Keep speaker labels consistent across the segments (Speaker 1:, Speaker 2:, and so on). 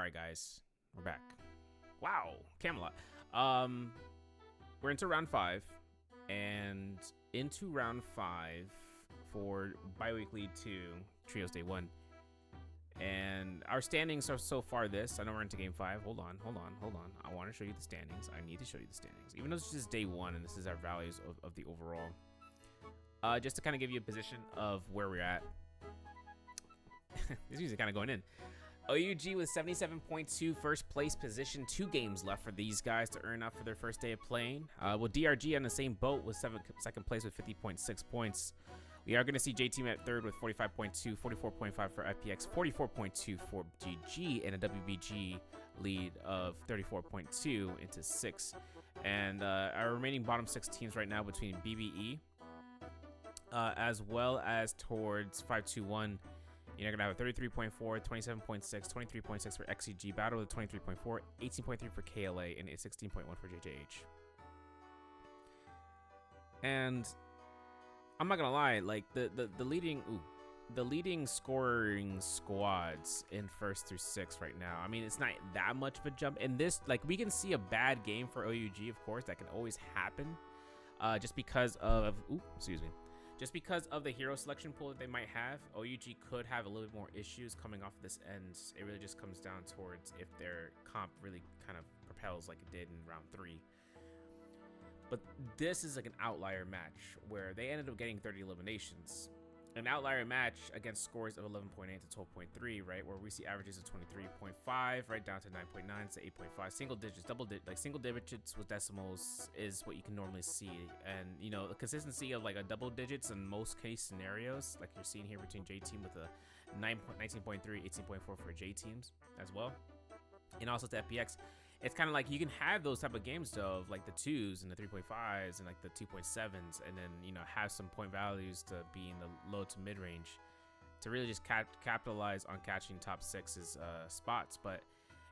Speaker 1: Alright guys, we're back. Wow, Camelot. We're into round 5, and into round 5 for bi-weekly 2, Trios Day 1. And our standings are so far this. I know we're into game 5. Hold on. I want to show you the standings. I need to show you the standings. Even though it's just day 1 and this is our values of the overall. Just to kind of give you a position of where we're at. This music kind of going in. OUG with 77.2 first place position. 2 games left for these guys to earn up for their first day of playing. With DRG on the same boat with second place with 50.6 points. We are going to see J-Team at third with 45.2, 44.5 for FPX, 44.2 for GG, and a WBG lead of 34.2 into 6. And our remaining bottom 6 teams right now between BBE as well as towards 521. You're going to have a 33.4, 27.6, 23.6 for XCG, Battle with 23.4, 18.3 for KLA, and a 16.1 for JJH. And I'm not gonna lie, like the leading scoring squads in 1st through 6th right now. I mean, it's not that much of a jump. And this, like, we can see a bad game for OUG, of course, that can always happen, just because of just because of the hero selection pool that they might have. OUG could have a little bit more issues coming off of this end. It really just comes down towards if their comp really kind of propels like it did in round 3. But this is like an outlier match where they ended up getting 30 eliminations. An outlier match against scores of 11.8 to 12.3, right? Where we see averages of 23.5 right down to 9.9 to 8.5. Single digits, single digits with decimals is what you can normally see. And, you know, the consistency of like a double digits in most case scenarios, like you're seeing here between J-Team with a 19.3, 18.4 for J-Teams as well. And also to FPX. It's kind of like you can have those type of games though, of like the 2s and the 3.5s and like the 2.7s, and then, you know, have some point values to be in the low to mid range to really just capitalize on catching top 6's spots. But,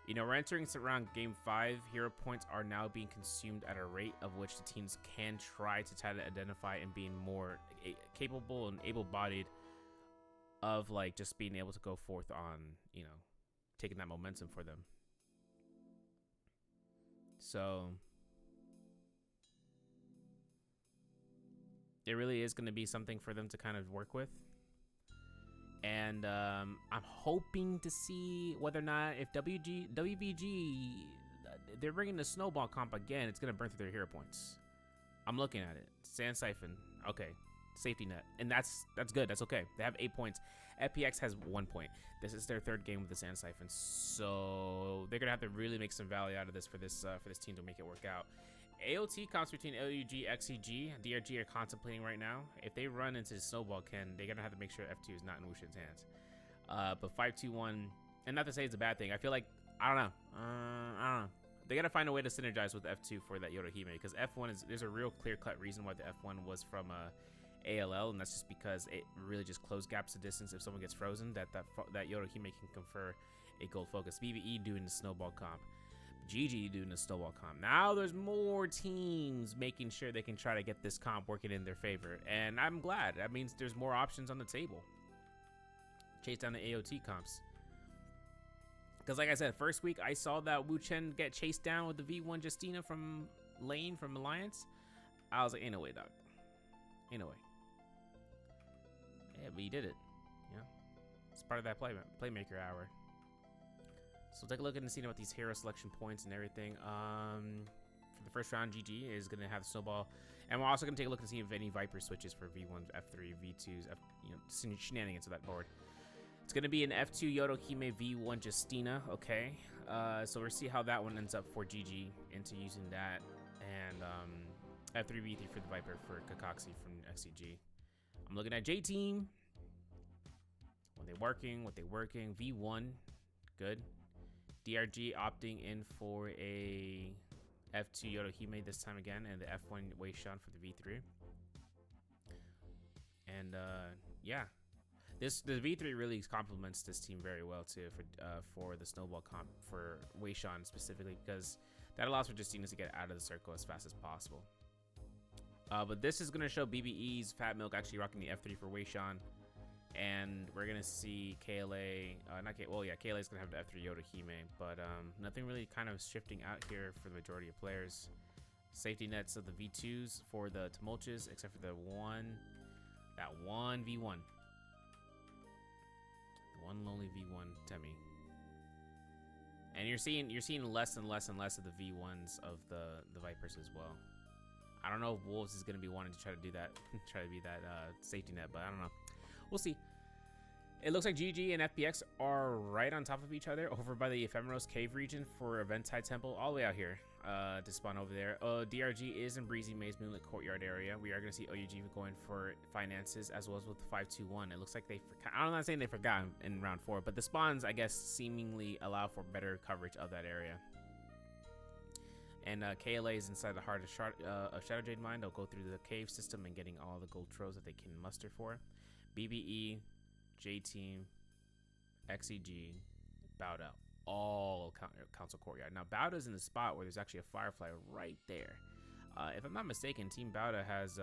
Speaker 1: you know, we're entering around game 5. Hero points are now being consumed at a rate of which the teams can try to identify and being more capable and able-bodied of like just being able to go forth on, you know, taking that momentum for them. So it really is going to be something for them to kind of work with. And I'm hoping to see whether or not if WBG, they're bringing the snowball comp again, it's going to burn through their hero points. I'm looking at it. Sand Siphon. Okay. Safety net. And that's good. That's okay. They have 8 points. FPX has 1 point. This is their 3rd game with the Sand Siphon. So they're gonna have to really make some value out of this for this team to make it work out. AOT comps between LUG, XCG, DRG are contemplating right now. If they run into the snowball can, they're gonna have to make sure F2 is not in Wushin's hands. But 5-2-1, and not to say it's a bad thing. I feel like I don't know. They gotta find a way to synergize with F2 for that Yodohime, because F1 is, there's a real clear-cut reason why the F1 was from ALL, and that's just because it really just close gaps the distance. If someone gets frozen, that Yodohime can confer a gold focus. BBE doing the snowball comp, GG doing the snowball comp. Now there's more teams making sure they can try to get this comp working in their favor, and I'm glad. That means there's more options on the table. Chase down the AOT comps, because like I said, first week I saw that Wu Chen get chased down with the V1 Justina from Lane from Alliance. I was like, ain't no way, dog. Ain't no way. Yeah, but he did it. Yeah, it's part of that playmaker hour. So take a look and see what these hero selection points and everything. For the first round, GG is gonna have the snowball, and we're also gonna take a look and see if any Viper switches for V1, F3, V2s, you know, shenanigans of that board. It's gonna be an F2 Yodohime, V1 Justina. Okay, so we'll see how that one ends up for GG into using that, and F3, V3 for the Viper for Kakaxi from XCG. I'm looking at J-Team. What they working? V1, good. DRG opting in for a F2 Yodohime this time again, and the F1 Wei Shan for the V3. And yeah, the V3 really complements this team very well too for the snowball comp for Wei Shan specifically, because that allows for Justina to get out of the circle as fast as possible. But this is going to show BBE's Fat Milk actually rocking the F3 for Wei Shan. And we're gonna see KLA, not K. Well, yeah, KLA is gonna have the F3 Yoda Hime, but nothing really kind of shifting out here for the majority of players. Safety nets of the V2s for the Tumultuous, except for that one V1, the one lonely V1 Temi. And you're seeing less and less and less of the V1s of the Vipers as well. I don't know if Wolves is gonna be wanting to try to do that, try to be that safety net, but I don't know. We'll see. It looks like GG and FPX are right on top of each other over by the Ephemeros Cave region for Eventide Temple, all the way out here to spawn over there. DRG is in Breezy Maze Moonlit Courtyard area. We are going to see OUG going for finances as well as with the 521. It looks like they forgot. I'm not saying they forgot in round 4, but the spawns, I guess, seemingly allow for better coverage of that area. And KLA is inside the heart of Shadow Jade Mine. They'll go through the cave system and getting all the gold troves that they can muster for. BBE, J-Team, XEG, Bowda, all Council Courtyard. Now, Bowda's in the spot where there's actually a Firefly right there. If I'm not mistaken, Team Bowda has,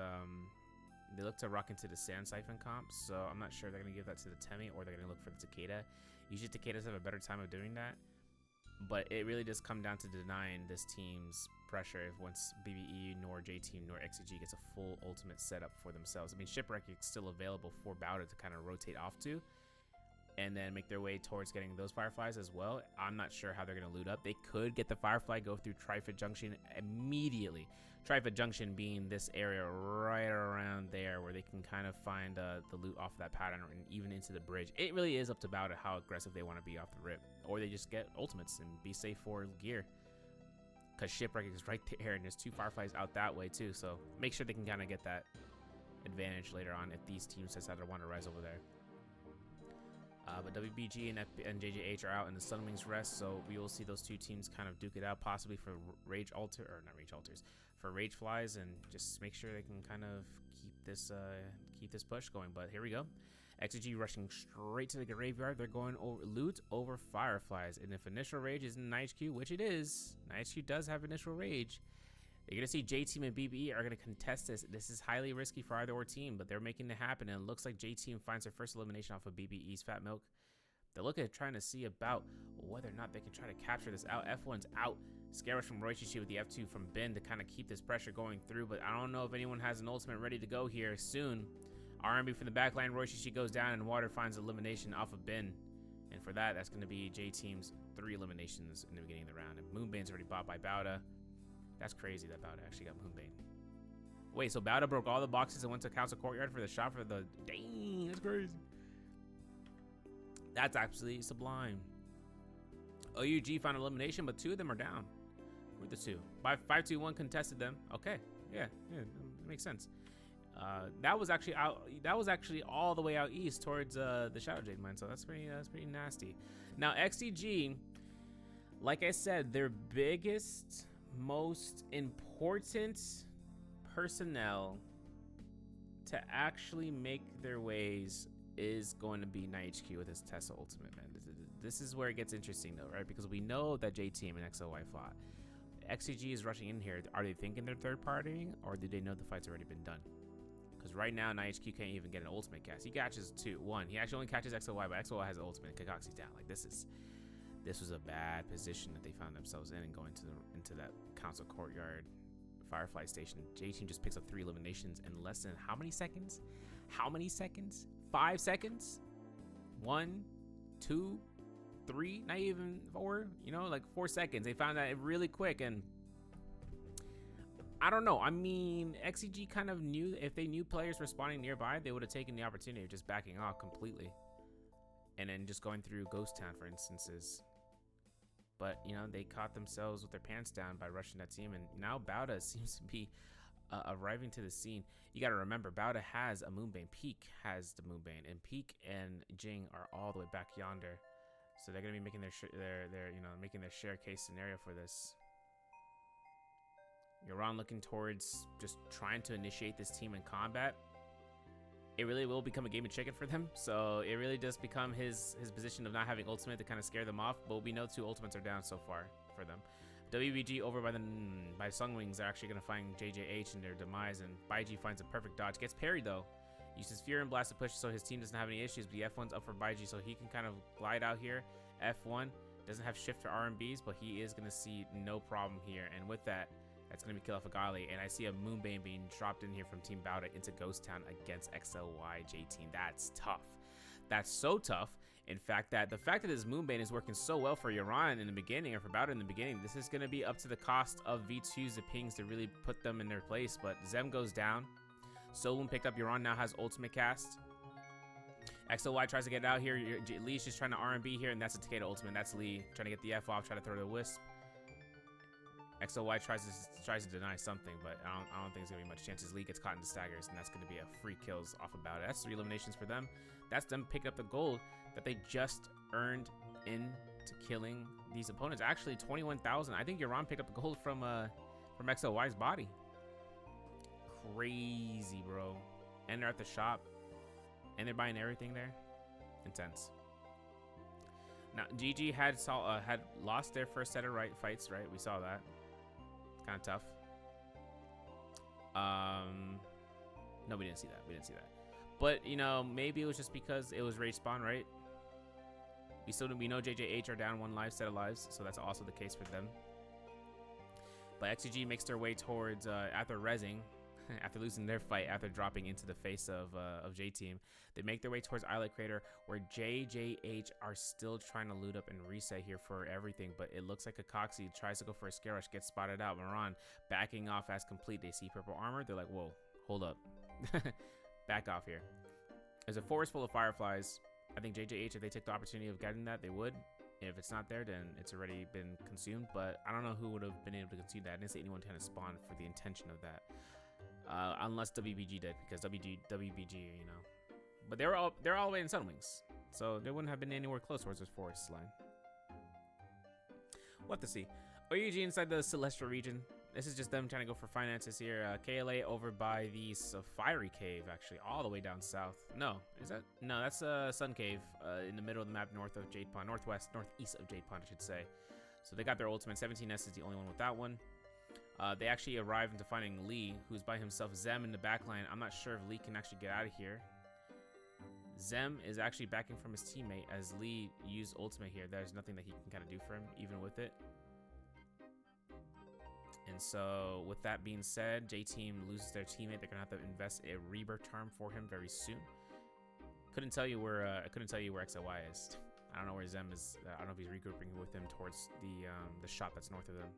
Speaker 1: they look to rock into the Sand Siphon comp, so I'm not sure they're going to give that to the Temi or they're going to look for the Takeda. Usually Takedas have a better time of doing that, but it really does come down to denying this team's pressure if once BBE nor J-Team nor XEG gets a full ultimate setup for themselves. I mean, Shipwreck is still available for Bowda to kind of rotate off to and then make their way towards getting those Fireflies as well. I'm not sure how they're going to loot up. They could get the Firefly, go through Trifid Junction immediately. Trifid Junction being this area right around there where they can kind of find the loot off of that pattern and even into the bridge. It really is up to Bowda how aggressive they want to be off the rip. Or they just get ultimates and be safe for gear. Because Shipwreck is right there and there's 2 Fireflies out that way too. So make sure they can kind of get that advantage later on if these teams decide to want to rise over there. But WBG and JJH are out in the Sunwings rest, so we will see those 2 teams kind of duke it out, possibly for Rage Alter, or not Rage Alters, for Rage Flies, and just make sure they can kind of keep this push going. But here we go. XG rushing straight to the graveyard. They're going over loot over Fireflies, and if initial rage is in NiHQ, which it is, NiHQ does have initial rage. You're gonna see J-Team and BBE are gonna contest this. This is highly risky for either or team, but they're making it happen. And it looks like J-Team finds their first elimination off of BBE's Fat Milk. They're looking at trying to see about whether or not they can try to capture this out. F1's out. Scare Rush from Roichichi with the F2 from Ben to kind of keep this pressure going through. But I don't know if anyone has an ultimate ready to go here soon. RMB from the backline. Roichichi goes down and Water finds elimination off of Ben. And for that, that's gonna be J-Team's 3 eliminations in the beginning of the round. And Moonbane's already bought by Bowda. That's crazy that Bowda actually got Moonbane. Wait, so Bowda broke all the boxes and went to Council Courtyard for the shot for the... Dang, that's crazy. That's absolutely sublime. OUG found elimination, but 2 of them are down. Who are the 2? 521 contested them. Okay, yeah, that makes sense. That was actually out. That was actually all the way out east towards the Shadow Jade Mine. So that's pretty nasty. Now XEG, like I said, their biggest, most important personnel to actually make their ways is going to be NiHQ with his Tesla Ultimate, man. This is where it gets interesting though, right? Because we know that J-Team and XOY fought. XCG is rushing in here. Are they thinking they're third partying, or do they know the fight's already been done? Because right now NiHQ can't even get an ultimate cast. He catches 1. He actually only catches XOY, but XOY has an ultimate and Kakaxi's down. Like this was a bad position that they found themselves in and going into that Council Courtyard Firefly Station. J-Team just picks up 3 eliminations in less than how many seconds? 5 seconds? 1, 2, 3, not even 4, like 4 seconds. They found that really quick, and I don't know. I mean, XEG kind of knew if they knew players were spawning nearby, they would have taken the opportunity of just backing off completely and then just going through Ghost Town, for instances. But, they caught themselves with their pants down by rushing that team, and now Bowda seems to be arriving to the scene. You got to remember, Bowda has a Moonbane. Peak has the Moonbane, and Peak and Jing are all the way back yonder. So they're going to be making making their share case scenario for this. Yoran looking towards just trying to initiate this team in combat. It really will become a game of chicken for them. So it really does become his position of not having ultimate to kind of scare them off. But we know 2 ultimates are down so far for them. WBG over by Sunwings are actually going to find JJH in their demise. And Baiji finds a perfect dodge. Gets parried though. Uses Fear and Blast to push so his team doesn't have any issues, but the F1's up for Baiji, so he can kind of glide out here. F1 doesn't have shift for RMBs, but he is going to see no problem here. And with that, that's going to be kill off a Gali. And I see a Moonbane being dropped in here from Team Bowda into Ghost Town against XLY J-Team. That's tough. That's so tough. In fact, the fact that his Moonbane is working so well for Yaran in the beginning, or for Bowda in the beginning, this is going to be up to the cost of V2's, the pings, to really put them in their place. But Zem goes down. Solum picked up. Yaran now has ultimate cast. XLY tries to get out here. Lee's just trying to R&B here, and that's a Takeda ultimate. That's Lee trying to get the F off, try to throw the Wisp. XLY tries to deny something, but I don't think there's going to be much chances. Lee gets caught in the staggers, and that's going to be a free kills off of Bowda. That's 3 eliminations for them. That's them picking up the gold that they just earned into killing these opponents. Actually, 21,000. I think Yaran picked up the gold from XLY's body. Crazy, bro. And they're at the shop. And they're buying everything there. Intense. Now, GG had lost their first set of fights, right? We saw that. It's kind of tough. No, we didn't see that. We didn't see that. But, you know, maybe it was just because it was rage spawn, right? We know JJH are down 1 life, set of lives, so that's also the case for them. But XCG makes their way towards, after rezzing, after losing their fight, after dropping into the face of J-Team, they make their way towards Islet Crater, where JJH are still trying to loot up and reset here for everything. But it looks like Akaxi tries to go for a scare rush, gets spotted out. Moran backing off as complete. They see purple armor. They're like, whoa, hold up. Back off here. There's a forest full of fireflies. I think JJH, if they took the opportunity of getting that, they would. If it's not there, then it's already been consumed. But I don't know who would have been able to consume that. I didn't see anyone trying to spawn for the intention of that. Unless WBG did, because WBG, you know. But they're all the way in Sunwings, so they wouldn't have been anywhere close towards this forest line. We'll have to see. OUG inside the Celestial region. This is just them trying to go for finances here. KLA over by the Safari Cave, actually, all the way down south. No, is that? No, that's Sun Cave in the middle of the map, north of Jade Pond, northeast of Jade Pond, I should say. So they got their ultimate. 17S is the only one with that one. They actually arrive into finding Lee, who's by himself. Zem in the backline. I'm not sure if Lee can actually get out of here. Zem is actually backing from his teammate as Lee used ultimate here. There's nothing that he can kind of do for him, even with it. And so, with that being said, J-Team loses their teammate. They're gonna have to invest a rebirth charm for him very soon. Couldn't tell you where XLY is. I don't know where Zem is. I don't know if he's regrouping with them towards the shop that's north of them.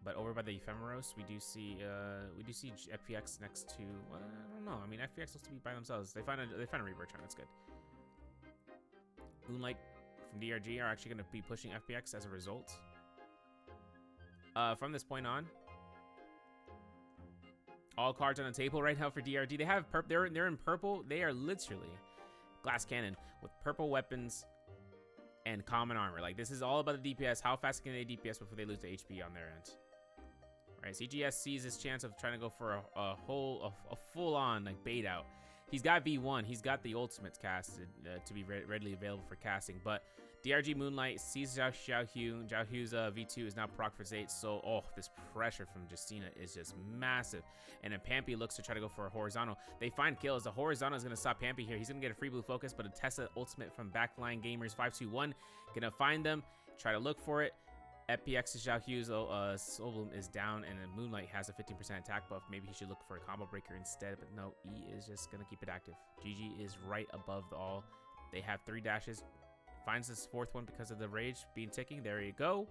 Speaker 1: But over by the Ephemeros, we do see FPX next to. Well, I don't know. I mean, FPX looks to be by themselves. They find a rebirth charm. That's good. Moonlight from DRG are actually going to be pushing FPX as a result. From this point on, all cards on the table right now for DRG. They have they're in purple. They are literally glass cannon with purple weapons and common armor. Like, this is all about the DPS. How fast can they DPS before they lose the HP on their end? Right, CGS sees his chance of trying to go for a full-on like bait out. He's got V1. He's got the ultimates casted to be readily available for casting. But DRG Moonlight sees Xiaohu. Xiaohu's V2 is now proc for 8. So, this pressure from Justina is just massive. And then Pampy looks to try to go for a horizontal. They find kills. The horizontal is going to stop Pampy here. He's going to get a free blue focus, but a Tessa ultimate from Backline Gamers 521. Going to find them, try to look for it. FPX's Xiaohu's Soul Bloom is down, and then Moonlight has a 15% attack buff. Maybe he should look for a combo breaker instead, but no, E is just going to keep it active. GG is right above the all. They have 3 dashes. Finds this 4th one because of the rage being ticking. There you go.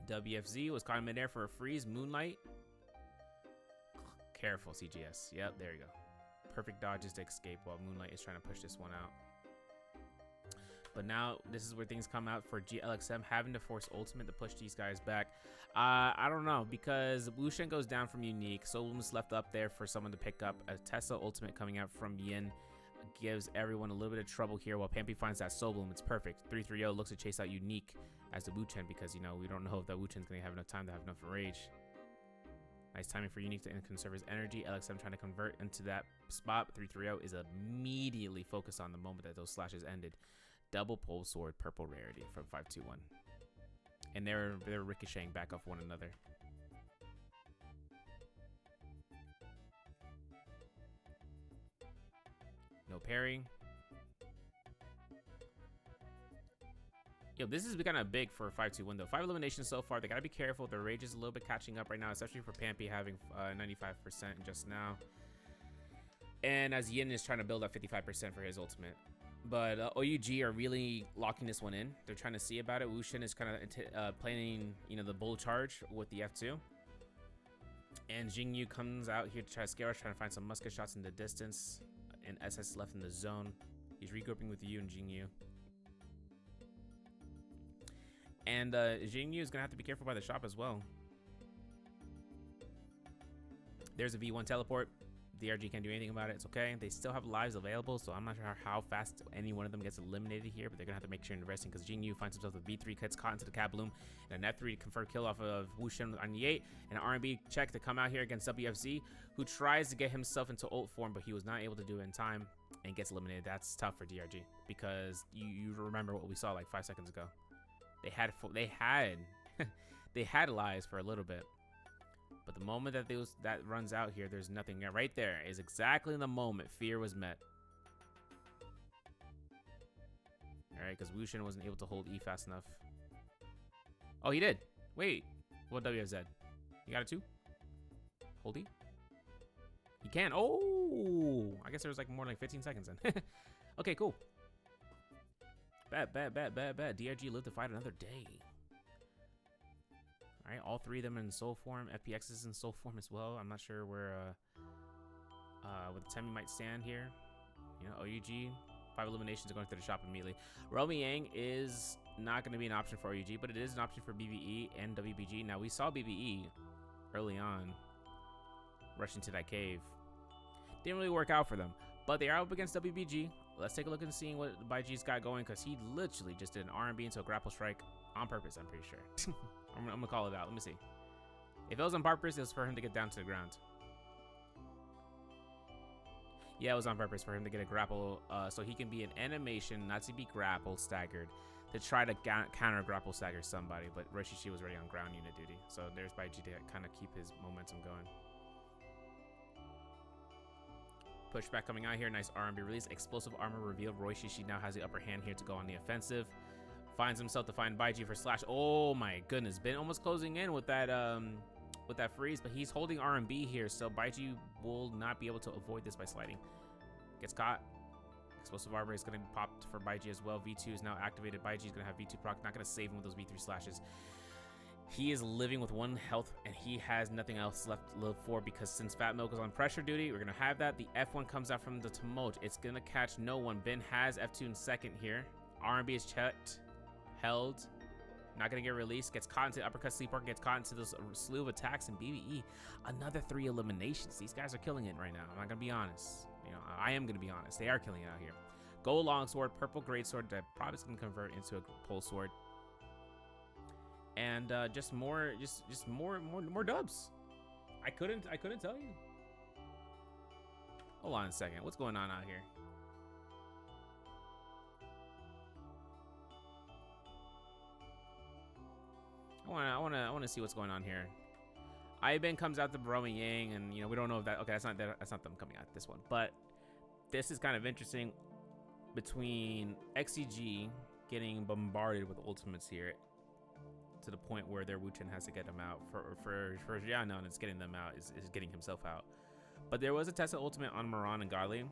Speaker 1: WFZ was caught in midair for a freeze. Moonlight. Careful, CGS. Yep, there you go. Perfect dodges to escape while Moonlight is trying to push this one out. But now this is where things come out for GLXM having to force ultimate to push these guys back. I don't know, because Wushen goes down from Unique. Solum's left up there for someone to pick up. A Tesla ultimate coming out from Yin gives everyone a little bit of trouble here while Pampy finds that Soul Bloom. It's perfect. 330 looks to chase out Unique as the Wuchen because, you know, we don't know if that Wuchen's going to have enough time to have enough rage. Nice timing for Unique to conserve his energy. LXM trying to convert into that spot. 330 is immediately focused on the moment that those slashes ended. Double pole sword, purple rarity from 521. And they're ricocheting back off one another. No parry. Yo, this is kind of big for a 5-2 window. 5 eliminations so far. They got to be careful. Their rage is a little bit catching up right now, especially for Pampy having 95% just now. And as Yin is trying to build up 55% for his ultimate. But OUG are really locking this one in. They're trying to see about it. Wushin is kind of playing, you know, the bull charge with the F2. And Jingyu comes out here to try to scare us, trying to find some musket shots in the distance. And SS left in the zone. He's regrouping with Yu and Jingyu. And Jingyu is going to have to be careful by the shop as well. There's a V1 teleport. DRG can't do anything about it. It's okay. They still have lives available, so I'm not sure how fast any one of them gets eliminated here, but they're going to have to make sure and investing because Jingyu finds himself with V3, cuts caught into the Cat Bloom, and an F3 to confirm kill off of Wushin on the 8, and an R&B check to come out here against WFZ, who tries to get himself into ult form, but he was not able to do it in time and gets eliminated. That's tough for DRG because you remember what we saw like 5 seconds ago. They had they had lives for a little bit. But the moment that that runs out here, there's nothing there. Right there is exactly the moment fear was met. All right, because Wushin wasn't able to hold E fast enough. Oh, he did. Wait, what WFZ? You got it too? Hold E? He can. Oh, I guess there was like more like 15 seconds then. Okay, cool. Bad. DRG lived to fight another day. All right, all three of them in soul form. FPX is in soul form as well. I'm not sure where with Temi might stand here. You know, OUG, 5 eliminations are going to the shop immediately. Romy Yang is not going to be an option for OUG, but it is an option for BBE and WBG. Now, we saw BBE early on rush into that cave. Didn't really work out for them, but they are up against WBG. Let's take a look and see what BaiG's got going, because he literally just did an R&B into a grapple strike on purpose, I'm pretty sure. I'm gonna call it out. Let me see. If it was on purpose, it was for him to get down to the ground. Yeah, it was on purpose for him to get a grapple, so he can be an animation, not to be grapple staggered, to try to counter grapple stagger somebody. But Roshishi was already on ground unit duty, so there's BaiG to kind of keep his momentum going. Pushback coming out here. Nice R&B release. Explosive armor revealed. Roy Shishi now has the upper hand here to go on the offensive. Finds himself to find BaiG for slash. Oh my goodness. Been almost closing in with that freeze, but he's holding R&B here, so BaiG will not be able to avoid this by sliding. Gets caught. Explosive armor is going to be popped for BaiG as well. V2 is now activated. BaiG is going to have V2 proc. Not going to save him with those V3 slashes. He is living with 1 health, and he has nothing else left to live for, because since Fat Milk is on pressure duty, we're going to have that. The F1 comes out from the Tumult. It's going to catch no one. Ben has F2 in second here. R&B is checked, held, not going to get released. Gets caught into uppercut sleeper, gets caught into this slew of attacks, and BBE, another 3 eliminations. These guys are killing it right now. I'm not going to be honest. You know, I am going to be honest. They are killing it out here. Gold longsword, purple greatsword that probably is going to convert into a pole sword. And just more dubs. I couldn't tell you. Hold on a second. What's going on out here? I wanna see what's going on here. Iben comes out to Romy Yang, and you know we don't know if that. Okay, that's not them coming out this one. But this is kind of interesting between XCG getting bombarded with ultimates here, to the point where their Wu-Chen has to get them out. For Jianan, it's getting them out, is getting himself out. But there was a Tesla ultimate on Moran and Godly.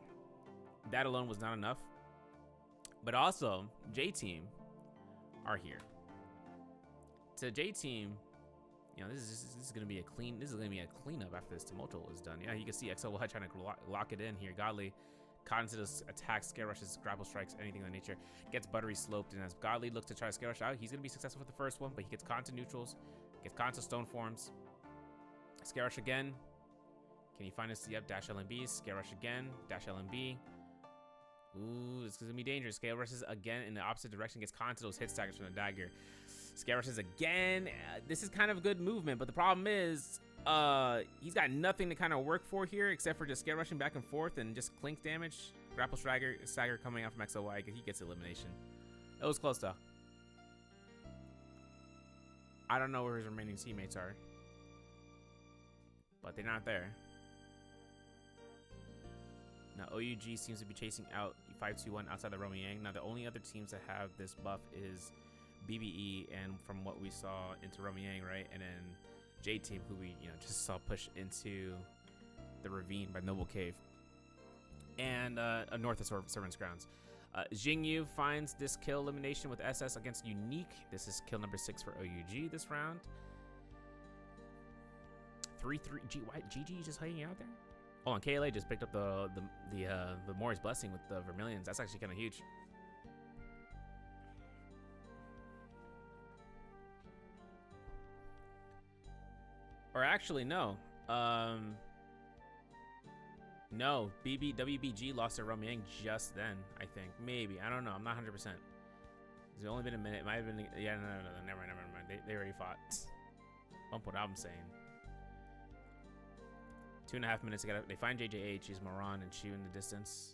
Speaker 1: That alone was not enough. But also, J-Team are here. So J-Team, you know, this is gonna be a cleanup after this tumultual is done. Yeah, you can see XLY trying to lock it in here. Godly caught into this attack, scare rushes, grapple strikes, anything of that nature. Gets buttery sloped, and as Godly looks to try to scare rush out, he's going to be successful with the first one, but he gets caught into neutrals, gets caught into stone forms. Scare rush again. Can he find us? Yep, dash LMB, scare rush again, dash LMB. Ooh, this is going to be dangerous. Scare rushes again in the opposite direction, gets caught into those hit staggers from the dagger. Scare rushes again. This is kind of good movement, but the problem is, he's got nothing to kind of work for here except for just scare rushing back and forth and just clink damage. Grapple stagger coming out from XOY. He gets elimination. It was close though. I don't know where his remaining teammates are, but they're not there. Now OUG seems to be chasing out 521 outside the Romyang. Now the only other teams that have this buff is BBE and from what we saw into Romyang, right? And then J Team, who we just saw push into the ravine by Noble Cave and north of Servant's Grounds. Jingyu finds this kill elimination with SS against Unique. This is kill number 6 for OUG this round. 3-3. GG just hanging out there. Oh, and KLA just picked up the Mori's Blessing with the Vermilions. That's actually kind of huge. Or actually, no. No, WBG lost to Romyang just then, I think. Maybe. I don't know. I'm not 100%. It's only been a minute. It might have been... Yeah, no. Never mind. They already fought. Bump what I'm saying. 2.5 minutes ago. They find JJH. He's Moran and Shu in the distance.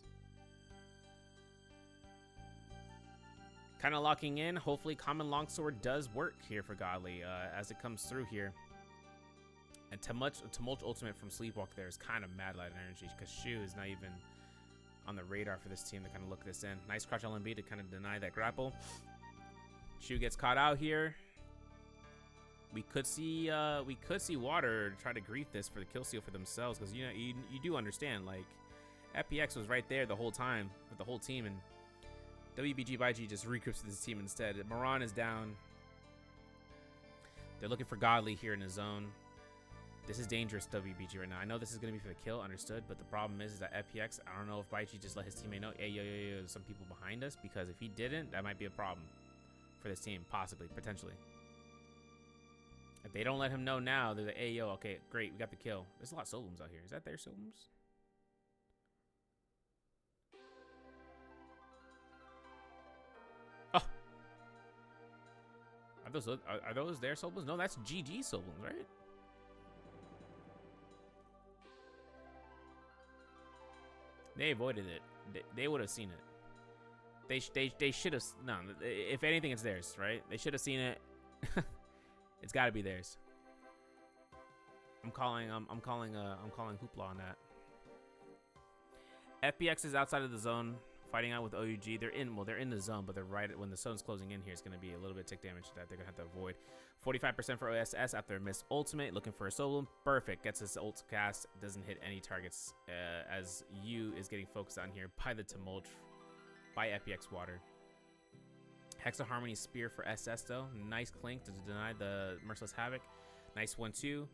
Speaker 1: Kind of locking in. Hopefully, Common Longsword does work here for Godly as it comes through here. And Tumult Ultimate from Sleepwalk there is kind of mad light energy because Shu is not even on the radar for this team to kind of look this in. Nice crouch LMB to kind of deny that grapple. Shu gets caught out here. We could see Water try to grief this for the kill steal for themselves because you do understand like FPX was right there the whole time with the whole team and WBG by G just regroups with his team instead. Moran is down. They're looking for Godly here in the zone. This is dangerous, WBG, right now. I know this is going to be for the kill, understood, but the problem is that FPX, I don't know if Baichi just let his teammate know, hey, yo, some people behind us, because if he didn't, that might be a problem for this team, possibly, potentially. If they don't let him know now, they're like, hey, yo, okay, great, we got the kill. There's a lot of Solums out here. Is that their Solums? Oh. Are those their Solums? No, that's GG Solums, right? They avoided it. They would have seen it. They should have. No, if anything, it's theirs, right? They should have seen it. It's got to be theirs. I'm calling hoopla on that. FPX is outside of the zone, fighting out with OUG. They're in the zone, but they're right when the zone's closing in here. It's going to be a little bit tick damage that they're going to have to avoid. 45% for OSS after a missed ultimate, looking for a solo. Perfect, gets his ult cast, doesn't hit any targets as U is getting focused on here by the Tumult, by FPX Water. Hexa Harmony Spear for SS though. Nice clink to deny the Merciless Havoc. Nice 1-2.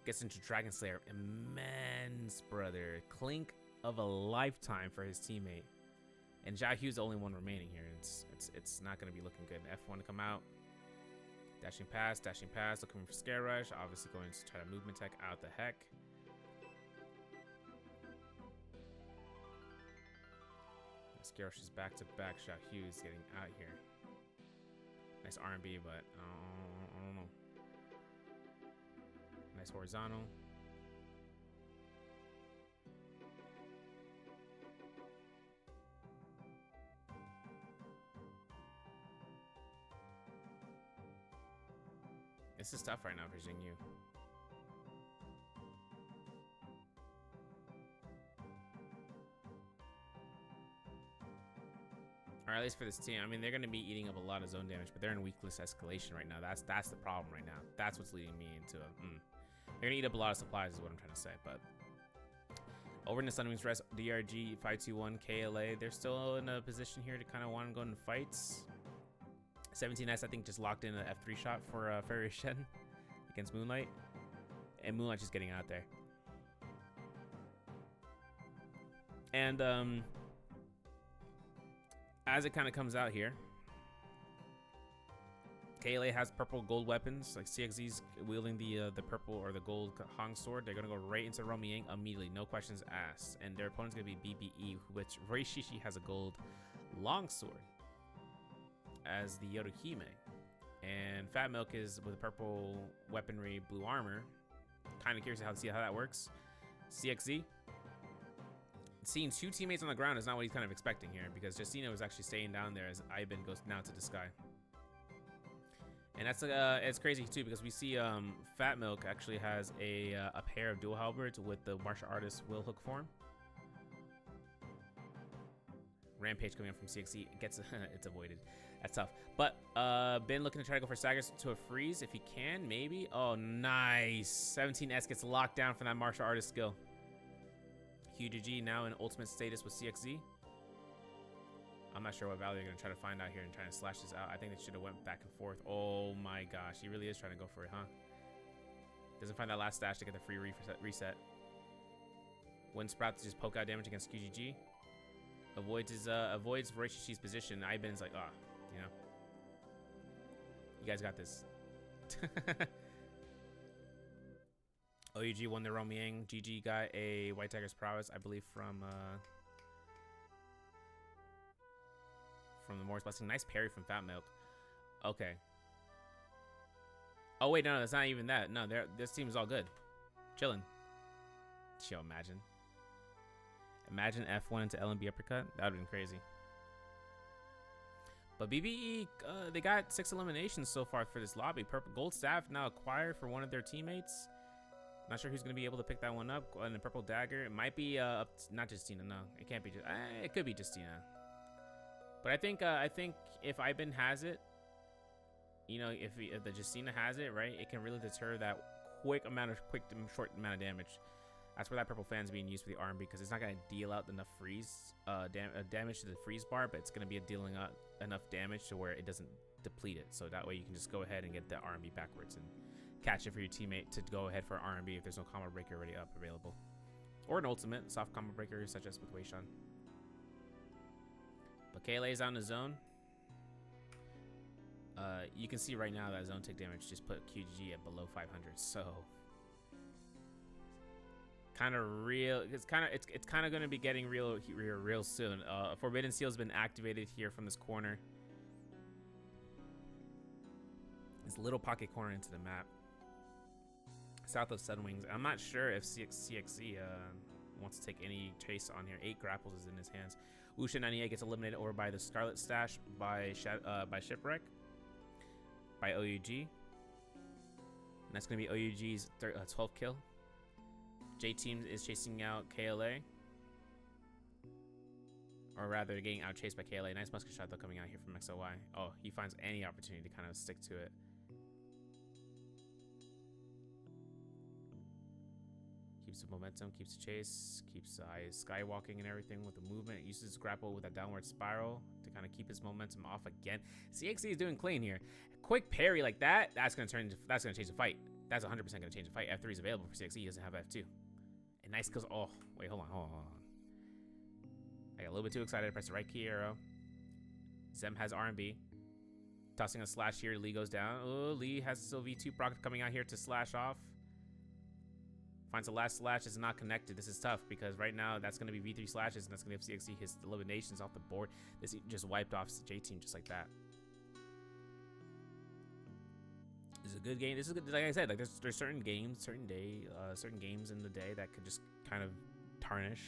Speaker 1: Gets into Dragon Slayer. Immense, brother. Clink of a lifetime for his teammate. And Jahyu's the only one remaining here. It's not going to be looking good. F1 to come out. Dashing pass, looking for Scare Rush. Obviously going to try to movement tech out the heck. Scare Rush is back-to-back. Jahyu's getting out here. Nice R&B, but I don't know. Nice horizontal. This is tough right now for Jingyu. Or at least for this team. I mean, they're going to be eating up a lot of zone damage, but they're in weakless escalation right now. That's the problem right now. That's what's leading me into they're going to eat up a lot of supplies is what I'm trying to say. But over in the Sun Wings Rest, DRG, 521, KLA, they're still in a position here to kind of want to go into fights. 17S, I think, just locked in an F3 shot for Fairy Shen against Moonlight. And Moonlight's just getting out there. And as it kind of comes out here, KLA has purple gold weapons, like CXZ's wielding the purple or the gold Hong sword. They're gonna go right into Romyang immediately, no questions asked. And their opponent's gonna be BBE, which Reishishi has a gold longsword as the Yodohime. And Fat Milk is with purple weaponry, blue armor. Kind of curious to see how that works. CXZ. Seeing two teammates on the ground is not what he's kind of expecting here, because Justino is actually staying down there as Iben goes now to the sky. And that's it's crazy too, because we see Fat Milk actually has a pair of dual halberds with the martial artist Will Hook form. Rampage coming up from CXE gets it's avoided. That's tough. But been looking to try to go for staggers to a freeze if he can, maybe. Oh, nice. 17S gets locked down from that martial artist skill. QGG now in ultimate status with CXZ. I'm not sure what value they're gonna try to find out here and trying to slash this out. I think they should have went back and forth. Oh my gosh, he really is trying to go for it, huh? Doesn't find that last dash to get the free reset. Wind Sprout to just poke out damage against QGG. Avoids his avoids Roshishi's position. Iben's like, ah, you know. You guys got this. OUG won the Romiang. GG got a White Tiger's Prowess, I believe, from the Morris Blessing. Nice parry from Fat Milk. Okay. Oh wait, no, that's not even that. No, this team is all good. Chilling. Yo, imagine. Imagine F1 into LMB uppercut. That would've been crazy. But BBE, they got 6 eliminations so far for this lobby. Purple Gold Staff now acquired for one of their teammates. Not sure who's gonna be able to pick that one up. And the Purple Dagger. It might be not Justina. No, it can't be. It could be Justina. But I think if Iben has it, you know, if the Justina has it, right, it can really deter that short amount of damage. That's where that purple fan's being used for the R&B, because it's not going to deal out enough freeze damage to the freeze bar, but it's going to be dealing out enough damage to where it doesn't deplete it. So that way you can just go ahead and get the R&B backwards and catch it for your teammate to go ahead for R&B if there's no combo breaker already available. Or an ultimate, soft combo breaker, such as with Wei Shan. But KLA's out in the zone. You can see right now that zone tick damage just put QGG at below 500, so kind of real. It's kind of going to be getting real soon. Forbidden Seal has been activated here from this corner. This little pocket corner into the map, south of Sunwings. I'm not sure if CXE wants to take any chase on here. 8 grapples is in his hands. Usha 98 gets eliminated over by the Scarlet Stash by Shipwreck. By OUG. And that's going to be OUG's 12th kill. J-Team is chasing out KLA. Or rather, getting out chased by KLA. Nice musket shot, though, coming out here from XOY. Oh, he finds any opportunity to kind of stick to it. Keeps the momentum, keeps the chase, keeps skywalking and everything with the movement. Uses grapple with a downward spiral to kind of keep his momentum off again. CXE is doing clean here. Quick parry like that, that's gonna change the fight. That's 100% gonna change the fight. F3 is available for CXE. He doesn't have F2. And nice kills. Oh, wait, hold on. I got a little bit too excited. I pressed the right key arrow. Zem has R&B. Tossing a slash here. Lee goes down. Oh, Lee has still V2 proc coming out here to slash off. Finds the last slash. Is not connected. This is tough because right now that's going to be V3 slashes, and that's going to give CXE his eliminations off the board. This just wiped off J-Team just like that. This is a good game. This is good. Like I said, like there's certain games, certain games in the day that could just kind of tarnish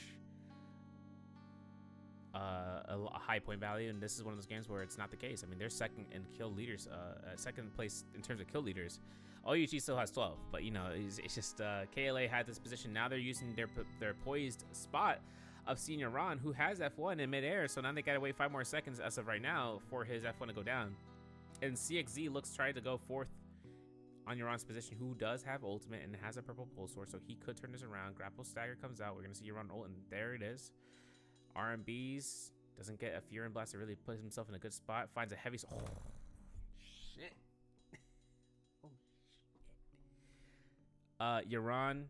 Speaker 1: a high point value, and this is one of those games where it's not the case. I mean, they're second in kill leaders, second place in terms of kill leaders. OUG still has 12, but you know, it's just KLA had this position. Now they're using their poised spot of Senior Ron, who has F1 in midair, so now they gotta wait 5 more seconds as of right now for his F1 to go down. And CXZ looks trying to go fourth on Euron's position, who does have ultimate and has a purple pulse sword, so he could turn this around. Grapple stagger comes out. We're gonna see Euron ult, and there it is. R&B's doesn't get a Fury Blast to really put himself in a good spot. Finds a heavy. Oh shit! Oh shit! Euron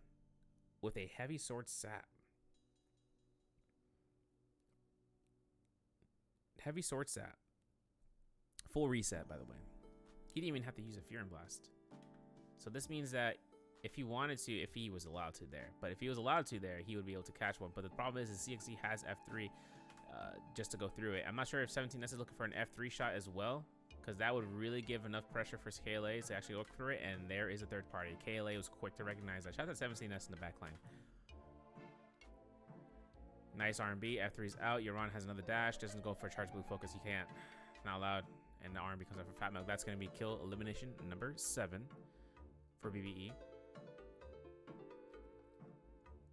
Speaker 1: with a heavy sword sap. Heavy sword sap. Full reset, by the way. He didn't even have to use a Fury Blast. So this means that if he wanted to, if he was allowed to there, but if he was allowed to there, he would be able to catch one. But the problem is CXE has F3 just to go through it. I'm not sure if 17S is looking for an F3 shot as well, because that would really give enough pressure for KLA to actually look through it. And there is a third party. KLA was quick to recognize that. Shout out to 17S in the back line. Nice R&B. F3's out. Euron has another dash. Doesn't go for charge blue focus. He can't. Not allowed. And the R&B comes out for Fat Milk. That's going to be kill elimination number 7 for BBE.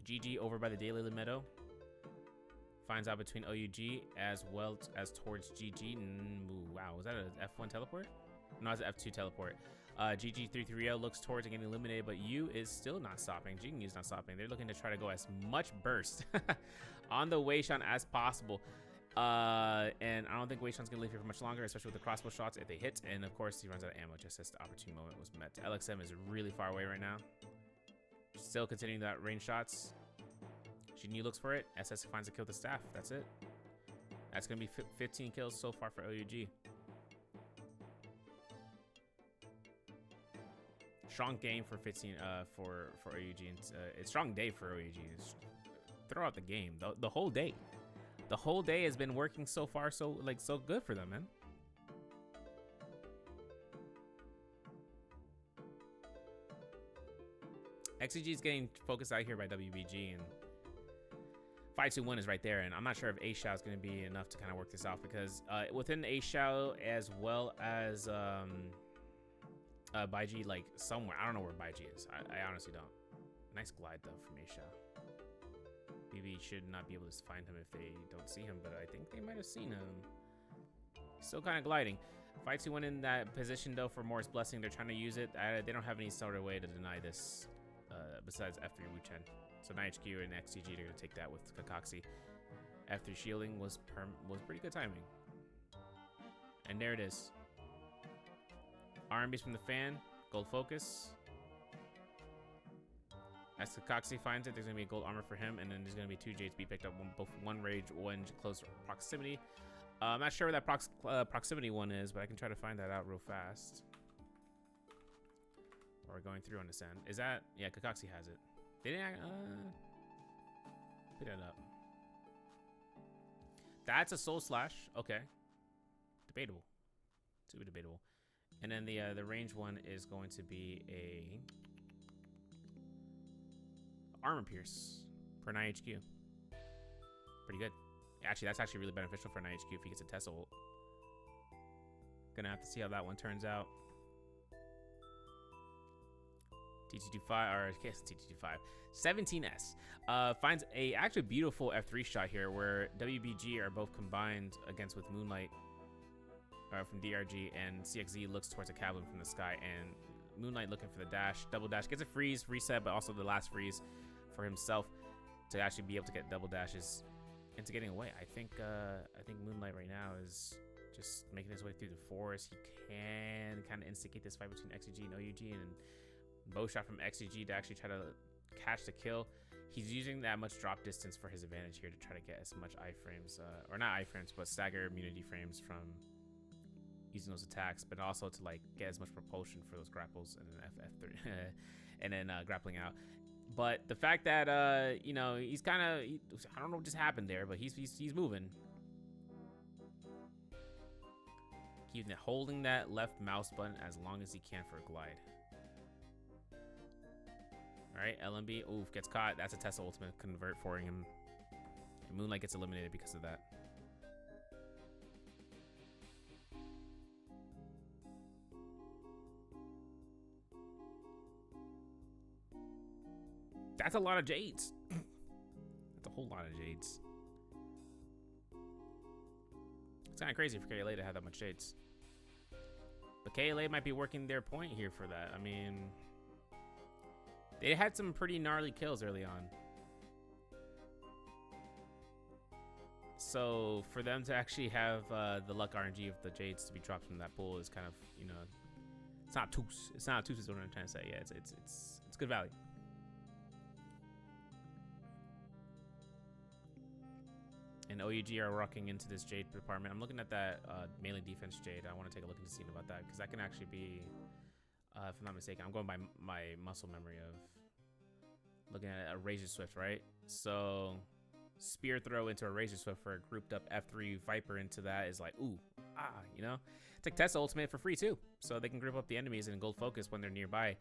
Speaker 1: GG over by the Daily Meadow. Finds out between OUG as well as towards GG. Wow, was that an F1 teleport? No, it's an F2 teleport. GG330 looks towards getting eliminated, but U is still not stopping. Jingu is not stopping. They're looking to try to go as much burst on the Weishan as possible. And I don't think Weishan's gonna live here for much longer, especially with the crossbow shots if they hit. And of course, he runs out of ammo just as the opportune moment was met. LXM is really far away right now. Still continuing that range shots. Jinyu looks for it. SS finds a kill with the staff. That's it. That's gonna be 15 kills so far for OUG. Strong game for 15 for OUG. It's a strong day for OUG. It's throughout the game, the whole day. The whole day has been working so far, so good for them, man. XCG is getting focused out here by WBG, and 5-2-1 is right there, and I'm not sure if A Shao is going to be enough to kind of work this out, because within A Shao as well as Baiji, like somewhere, I don't know where Baiji is. I honestly don't. Nice glide though from A Shao. BB should not be able to find him if they don't see him, but I think they might have seen him. Still kind of gliding. 5-2-1 in that position though for Morris Blessing. They're trying to use it. They don't have any sort of way to deny this besides F3 Wu-Chen. So NiHQ and XCG are going to take that with Kakaxi. F3 shielding was pretty good timing. And there it is. RMBs from the fan. Gold focus. As Kakaxi finds it, there's going to be a gold armor for him, and then there's going to be 2 Jades to be picked up, both one rage, one close proximity. I'm not sure where that proximity one is, but I can try to find that out real fast. Or going through on this end. Is that... Yeah, Kakaxi has it. They didn't... pick that up. That's a soul slash. Okay. Debatable. Super debatable. And then the range one is going to be a... Armor pierce for an IHQ. Pretty good. Actually, that's actually really beneficial for an IHQ if he gets a Tesla ult. Gonna have to see how that one turns out. TT25, or I guess TT25. 17S. Finds a actually beautiful F3 shot here where WBG are both combined against with Moonlight from DRG, and CXZ looks towards a cabin from the sky, and Moonlight looking for the dash. Double dash. Gets a freeze, reset, but also the last freeze for himself to actually be able to get double dashes into getting away. I think Moonlight right now is just making his way through the forest. He can kind of instigate this fight between XCG and OUG, and bow shot from XCG to actually try to catch the kill. He's using that much drop distance for his advantage here to try to get as much iframes, or not iframes, but stagger immunity frames from using those attacks, but also to like get as much propulsion for those grapples and then F3 and then grappling out. But the fact that you know, he's kind of, I don't know what just happened there, but he's moving. Keeping it, holding that left mouse button as long as he can for a glide. All right, LMB, oof, gets caught. That's a Tesla ultimate convert for him. And Moonlight gets eliminated because of that. That's a lot of Jades. That's a whole lot of Jades. It's kind of crazy for KLA to have that much Jades. But KLA might be working their point here for that. I mean, they had some pretty gnarly kills early on. So for them to actually have the luck RNG of the Jades to be dropped from that pool is kind of, you know, it's not toos. It's not toos is what I'm trying to say. Yeah, it's good value. And OUG are rocking into this Jade department. I'm looking at that melee defense Jade. I want to take a look into seeing about that, because that can actually be, if I'm not mistaken, I'm going by my muscle memory of looking at a Razor Swift, right? So spear throw into a Razor Swift for a grouped up F3 Viper into that is like, ooh, you know? It's like Tesla ultimate for free too. So they can group up the enemies and gold focus when they're nearby.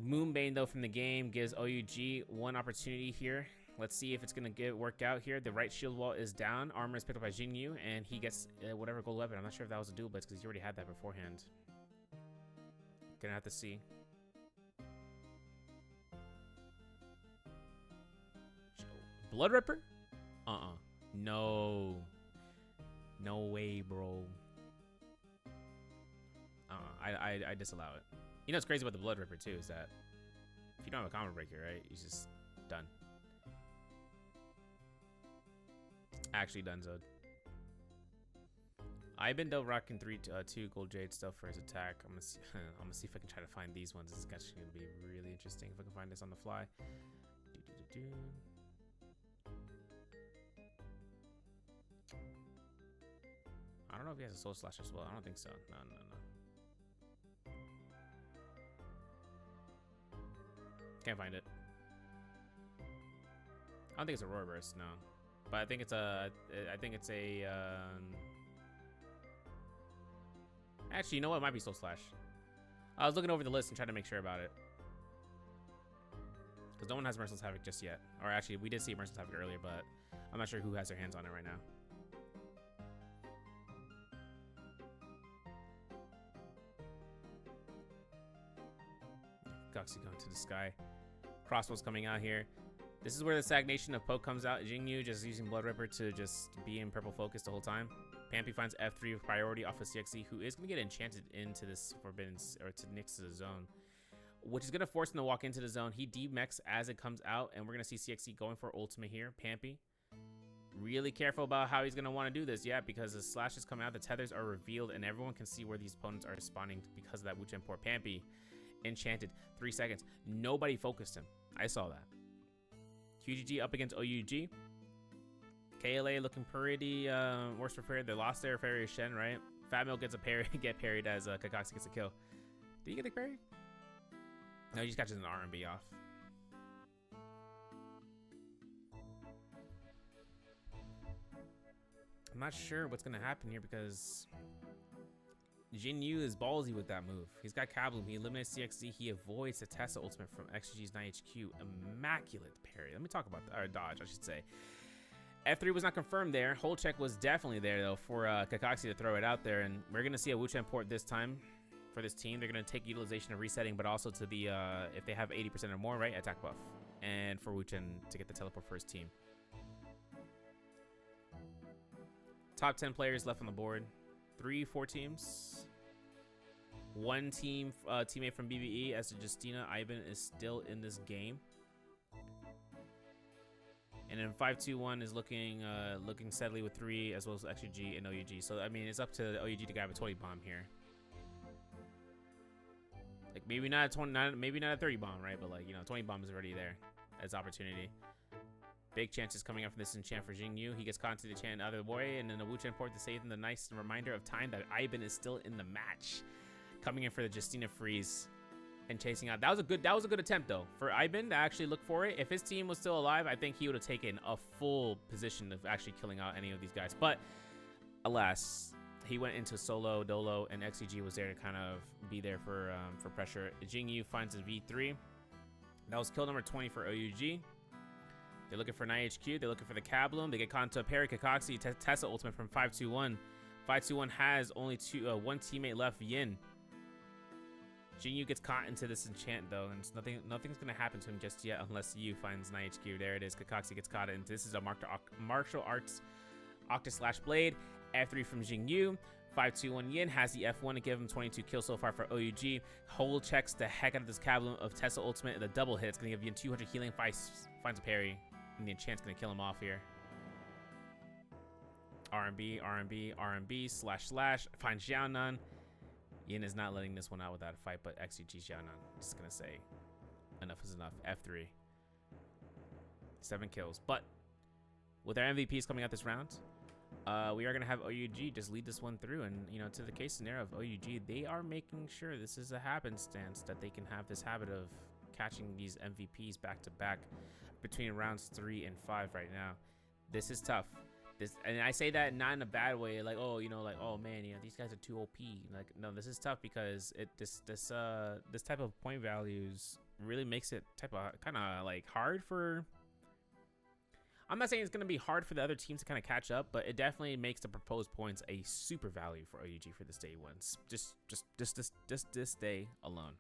Speaker 1: Moonbane though from the game gives OUG one opportunity here. Let's see if it's going to work out here. The right shield wall is down. Armor is picked up by Jinyu, and he gets whatever gold weapon. I'm not sure if that was a dual blitz because he already had that beforehand. Gonna have to see. Blood Ripper? No. No way, bro. I disallow it. You know what's crazy about the Blood Ripper too is that if you don't have a combo breaker, right, he's just done. Actually done, Zod. I've been though rocking 2 gold jade stuff for his attack. I'm gonna see if I can try to find these ones. This is actually gonna be really interesting if I can find this on the fly. I don't know if he has a soul slash as well. I don't think so. No. Can't find it. I don't think it's a roar burst, no. But I think it's a. Actually, you know what? It might be soul slash. I was looking over the list and trying to make sure about it. Because no one has Merciless Havoc just yet. Or actually, we did see Merciless Havoc earlier, but I'm not sure who has their hands on it right now. Goxie going to the sky. Crossbows coming out here. This is where the stagnation of poke comes out. Jingyu just using Blood Ripper to just be in purple focus the whole time. Pampy finds F3 with priority off of CXC, who is going to get enchanted into this forbidden, or to next to the zone, which is going to force him to walk into the zone. He demechs as it comes out, and we're going to see CXC going for ultimate here. Pampy, really careful about how he's going to want to do this, yeah, because the slashes come out, the tethers are revealed, and everyone can see where these opponents are spawning because of that Wuchen port. Pampy, enchanted, 3 seconds. Nobody focused him. I saw that. QGG up against OUG. KLA looking pretty worse prepared. They lost their Fairy Shen, right? Fat Milk gets a parry, get parried as Kakashi gets a kill. Did he get the parry? No, he just catches an R&B off. I'm not sure what's gonna happen here because Jinyu is ballsy with that move. He's got Kabloom. He eliminates CXZ. He avoids the Tessa ultimate from XG's 9HQ. Immaculate parry. Let me talk about that. Or dodge, I should say. F3 was not confirmed there. Hold check was definitely there, though, for Kakashi to throw it out there. And we're going to see a Wuchen port this time for this team. They're going to take utilization of resetting, but also to the, if they have 80% or more, right, attack buff. And for Wuchen to get the teleport for his team. Top 10 players left on the board. 3-4 teams. 1 team teammate from BBE as Justina Ivan is still in this game. And then 5-2-1 is looking steadily with 3 as well as XG and OUG. So I mean it's up to OUG to grab a 20 bomb here. Like maybe not a 20, maybe not a 30 bomb, right? But like, you know, 20 bomb is already there as opportunity. Big chances coming up from this enchant for Jingyu. He gets caught into the enchant out of the way, and then a Wuchen port to save him. The nice reminder of time that Ivan is still in the match. Coming in for the Justina freeze and chasing out. That was a good attempt though for Ivan to actually look for it. If his team was still alive, I think he would have taken a full position of actually killing out any of these guys. But alas, he went into solo dolo, and XEG was there to kind of be there for pressure. Jingyu finds his V3. That was kill number 20 for OUG. They're looking for 9HQ. They're looking for the Kabloom. They get caught into a parry. Kakashi, Tessa ultimate from 5-2-1. 5-2-1 has only one teammate left, Yin. Jinyu gets caught into this enchant though, and nothing's gonna happen to him just yet unless Yu finds 9HQ. There it is. Kakashi gets caught into this. Is a martial arts Octa slash blade. F3 from Jinyu. 5-2-1 Yin has the F1 to give him 22 kills so far for OUG. Hold checks the heck out of this Kabloom of Tessa ultimate. The double hit. It's gonna give Yin 200 healing. Finds a parry. And the enchant's gonna kill him off here. R&B, slash. Finds Xiaonan. Yin is not letting this one out without a fight, but XG Xiaonan. Just gonna say, enough is enough. F3. 7 kills. But with our MVPs coming out this round, we are gonna have OUG just lead this one through, and you know, to the case scenario of OUG, they are making sure this is a happenstance that they can have this habit of catching these MVPs back to back between rounds 3 and 5 right now. This is tough. And I say that not in a bad way, like, oh, you know, like, oh man, you know, these guys are too OP. Like, no, this is tough because this type of point values really makes it kind of like hard for. I'm not saying it's gonna be hard for the other teams to kind of catch up, but it definitely makes the proposed points a super value for OUG for this day once. Just this day alone.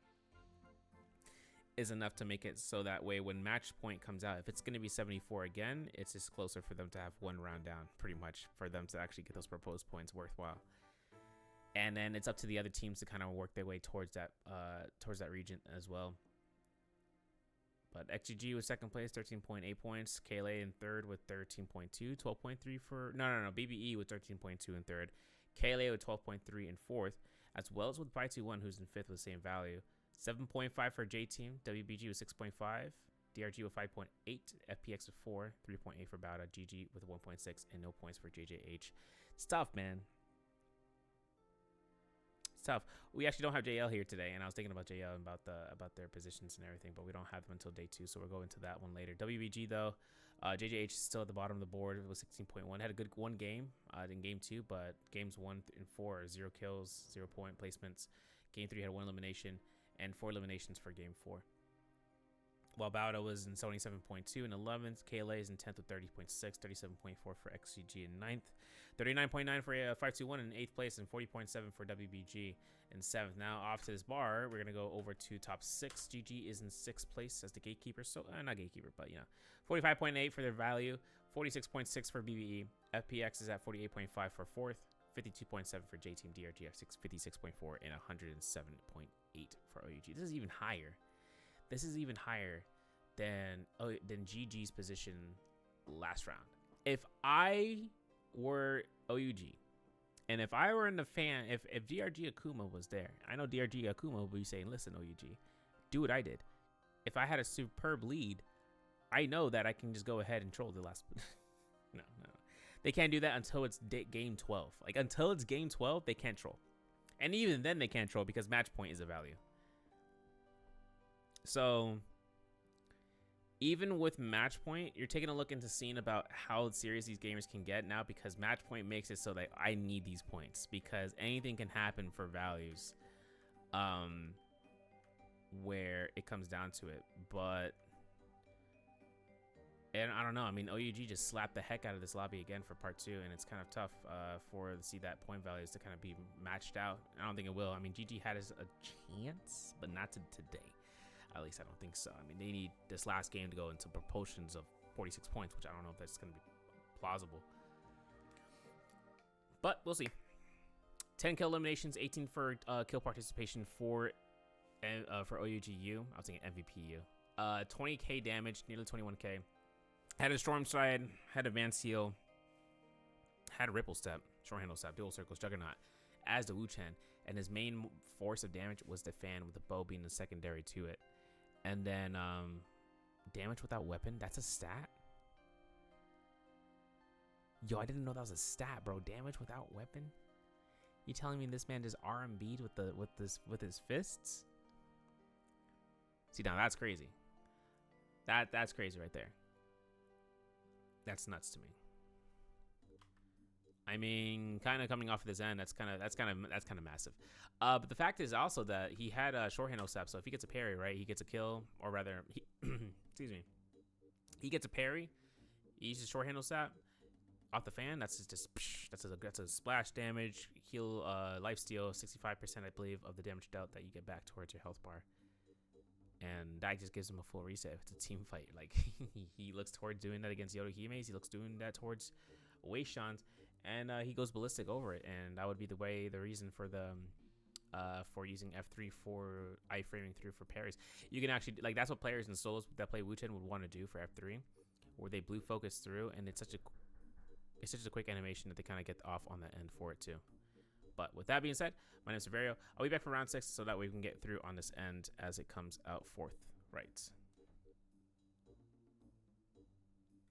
Speaker 1: is enough to make it so that way when match point comes out, if it's going to be 74 again, it's just closer for them to have one round down, pretty much, for them to actually get those proposed points worthwhile. And then it's up to the other teams to kind of work their way towards that region as well. But XGG was second place, 13.8 points. KLA in third with 13.2, 12.3 for no. BBE with 13.2 in third. KLA with 12.3 in fourth, as well as with Pi21, who's in fifth with the same value. 7.5 for J Team. WBG with 6.5. DRG with 5.8. FPX with 4. 3.8 for Bauda. GG with 1.6 and no points for JJH. It's tough, man. It's tough. We actually don't have JL here today, and I was thinking about JL and about their positions and everything, but we don't have them until day 2, so we'll go into that one later. WBG though, JJH is still at the bottom of the board with 16.1. Had a good one game in game 2, but games 1 and 4 are 0 kills, 0 point placements. Game 3 had 1 elimination and 4 eliminations for game 4. While Bauda was in 77.2 in 11th, KLA is in 10th with 30.6, 37.4 for XCG in 9th, 39.9 for 521 in 8th place, and 40.7 for WBG in 7th. Now off to this bar, we're gonna go over to top 6. GG is in 6th place as the gatekeeper, so not gatekeeper, but you know, 45.8 for their value, 46.6 for BBE. FPX is at 48.5 for 4th, 52.7 for J Team. DRG at 56.4 and 107.8 for OUG. This is even higher. This is even higher than GG's position last round. If I were OUG, and if I were in the fan, if DRG Akuma was there, I know DRG Akuma would be saying, listen, OUG, do what I did. If I had a superb lead, I know that I can just go ahead and troll the last. No. They can't do that until it's game 12. Like, until it's game 12, they can't troll. And even then, they can't troll because match point is a value. So even with match point, you're taking a look into seeing about how serious these gamers can get now, because match point makes it so that I need these points because anything can happen for values where it comes down to it. But and I don't know, I mean, OUG just slapped the heck out of this lobby again for part 2, and it's kind of tough to see that point values to kind of be matched out. I don't think it will. I mean, GG had a chance, but not today. At least I don't think so. I mean, they need this last game to go into proportions of 46 points, which I don't know if that's going to be plausible. But we'll see. 10 kill eliminations, 18 for kill participation for OUGU. I was thinking MVPU. 20k damage, nearly 21k. Had a Storm Stride, had Advanced Heal, had a Ripple Step, Short Handle Step, Dual Circles, Juggernaut as the Wu-Chen. And his main force of damage was the fan, with the bow being the secondary to it. And then damage without weapon, that's a stat? Yo, I didn't know that was a stat, bro. Damage without weapon? You telling me this man just RMB'd with his fists? See, now that's crazy. That's crazy right there. That's nuts to me. I mean, kind of coming off of this end, that's kind of massive. But the fact is also that he had a short handle step, so if he gets a parry, right, he gets a kill, or rather, excuse me, he gets a parry. He uses short handle step off the fan. That's a splash damage, heal, life steal, 65%, I believe, of the damage dealt that you get back towards your health bar. And that just gives him a full reset. It's a team fight. Like, he looks towards doing that against Yodohime's. He looks doing that towards Weishans. And he goes ballistic over it. And that would be the reason for the for using F3 for iframing through for parries. You can actually, like, that's what players in solos that play Wu-Chen would want to do for F3, where they blue focus through, and it's such a quick animation that they kind of get off on the end for it too. But with that being said, my name is Severio. I'll be back for round 6 so that way we can get through on this end as it comes out forth. Right.